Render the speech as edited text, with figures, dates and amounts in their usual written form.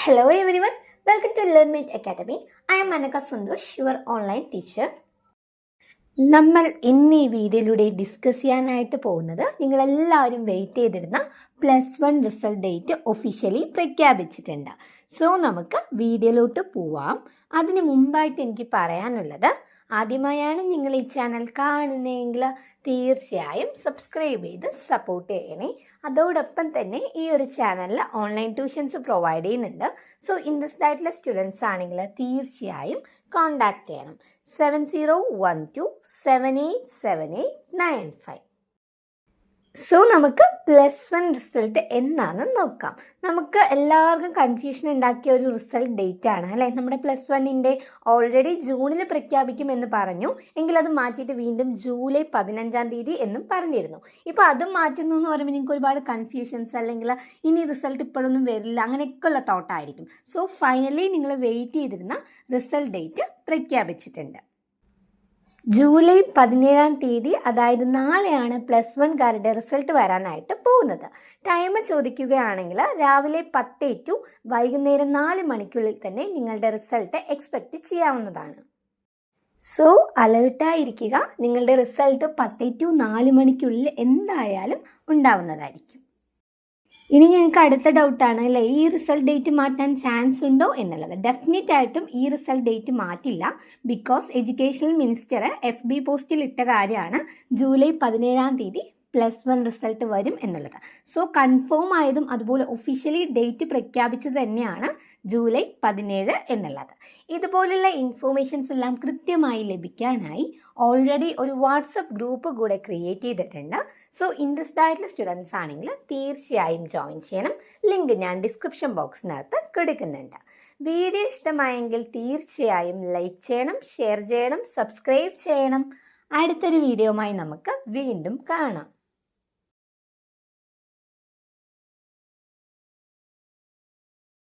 Hello everyone, welcome to LearnMate Academy. I am Manaka Sundosh, your online teacher. നമ്മൾ ഇന്ന് ഈ വീഡിയോയിലൂടെ discuss ചെയ്യാനായിട്ട് പോകുന്നത് നിങ്ങളെല്ലാവരും വെയിറ്റ് ചെയ്തിരുന്ന +1 റിസൾട്ട് ഡേറ്റ് ഒഫീഷ്യലി പ്രഖ്യാപിച്ചിട്ടുണ്ട്. സോ നമുക്ക് വീഡിയോയിലോട്ട് പോവാം. അതിന് മുമ്പായിട്ട് എനിക്ക് പറയാനുള്ളത്, ആദ്യമായാണ് നിങ്ങൾ ഈ ചാനൽ കാണുന്നതെങ്കിൽ തീർച്ചയായും സബ്സ്ക്രൈബ് ചെയ്ത് സപ്പോർട്ട് ചെയ്യണേ. അതോടൊപ്പം തന്നെ ഈ ഒരു ചാനലിൽ ഓൺലൈൻ ട്യൂഷൻസ് പ്രൊവൈഡ് ചെയ്യുന്നുണ്ട്. സോ ഇൻട്രസ്റ്റഡ് ആയിട്ടുള്ള സ്റ്റുഡൻസ് ആണെങ്കിൽ തീർച്ചയായും കോൺടാക്റ്റ് ചെയ്യണം. 7012787895. സോ നമുക്ക് +1 റിസൾട്ട് എന്നാണെന്ന് നോക്കാം. നമുക്ക് എല്ലാവർക്കും കൺഫ്യൂഷൻ ഉണ്ടാക്കിയ ഒരു റിസൾട്ട് ഡേറ്റ് ആണ് അല്ലേ. നമ്മുടെ +1ൻ്റെ ഓൾറെഡി ജൂണിൽ പ്രഖ്യാപിക്കുമെന്ന് പറഞ്ഞു, എങ്കിൽ അത് മാറ്റിയിട്ട് വീണ്ടും ജൂലൈ 15-ാം തീയതി എന്നും പറഞ്ഞിരുന്നു. ഇപ്പോൾ അതും മാറ്റുന്നു എന്ന് പറയുമ്പോൾ നിങ്ങൾക്ക് ഒരുപാട് കൺഫ്യൂഷൻസ്, അല്ലെങ്കിൽ ഇനി റിസൾട്ട് ഇപ്പോഴൊന്നും വരില്ല, അങ്ങനെയൊക്കെയുള്ള തോട്ടായിരിക്കും. സോ ഫൈനലി നിങ്ങൾ വെയിറ്റ് ചെയ്തിരുന്ന റിസൾട്ട് ഡേറ്റ് പ്രഖ്യാപിച്ചിട്ടുണ്ട്. ജൂലൈ 17-ാം തീയതി, അതായത് നാളെയാണ് +1കാരുടെ റിസൾട്ട് വരാനായിട്ട് പോകുന്നത്. ടൈം ചോദിക്കുകയാണെങ്കിൽ രാവിലെ 10 to വൈകുന്നേരം 4 മണിക്കുള്ളിൽ തന്നെ നിങ്ങളുടെ റിസൾട്ട് എക്സ്പെക്റ്റ് ചെയ്യാവുന്നതാണ്. സോ അലേർട്ടായിരിക്കുക, നിങ്ങളുടെ റിസൾട്ട് 10 to 4 മണിക്കുള്ളിൽ എന്തായാലും ഉണ്ടാവുന്നതായിരിക്കും. ഇനി ഞങ്ങൾക്ക് അടുത്ത ഡൗട്ടാണ് അല്ലേ, ഈ റിസൾട്ട് ഡേറ്റ് മാറ്റാൻ ചാൻസ് ഉണ്ടോ എന്നുള്ളത്. ഡെഫിനറ്റ് ആയിട്ടും ഈ റിസൾട്ട് ഡേറ്റ് മാറ്റില്ല. ബിക്കോസ് എഡ്യൂക്കേഷണൽ മിനിസ്റ്റർ FB പോസ്റ്റിൽ ഇട്ട കാര്യമാണ് ജൂലൈ 17-ാം തീയതി +1 റിസൾട്ട് വരും എന്നുള്ളത്. സോ കൺഫേം ആയതും അതുപോലെ ഒഫീഷ്യലി ഡേറ്റ് പ്രഖ്യാപിച്ചത് തന്നെയാണ് ജൂലൈ 17 എന്നുള്ളത്. ഇതുപോലുള്ള ഇൻഫോർമേഷൻസ് എല്ലാം കൃത്യമായി ലഭിക്കാനായി ഓൾറെഡി ഒരു വാട്സപ്പ് ഗ്രൂപ്പ് കൂടെ ക്രിയേറ്റ് ചെയ്തിട്ടുണ്ട്. സോ ഇൻട്രസ്റ്റഡ് ആയിട്ടുള്ള സ്റ്റുഡൻസ് ആണെങ്കിൽ തീർച്ചയായും ജോയിൻ ചെയ്യണം. ലിങ്ക് ഞാൻ ഡിസ്ക്രിപ്ഷൻ ബോക്സിനകത്ത് കൊടുക്കുന്നുണ്ട്. വീഡിയോ ഇഷ്ടമായെങ്കിൽ തീർച്ചയായും ലൈക്ക് ചെയ്യണം, ഷെയർ ചെയ്യണം, സബ്സ്ക്രൈബ് ചെയ്യണം. അടുത്തൊരു വീഡിയോയുമായി നമുക്ക് വീണ്ടും കാണാം.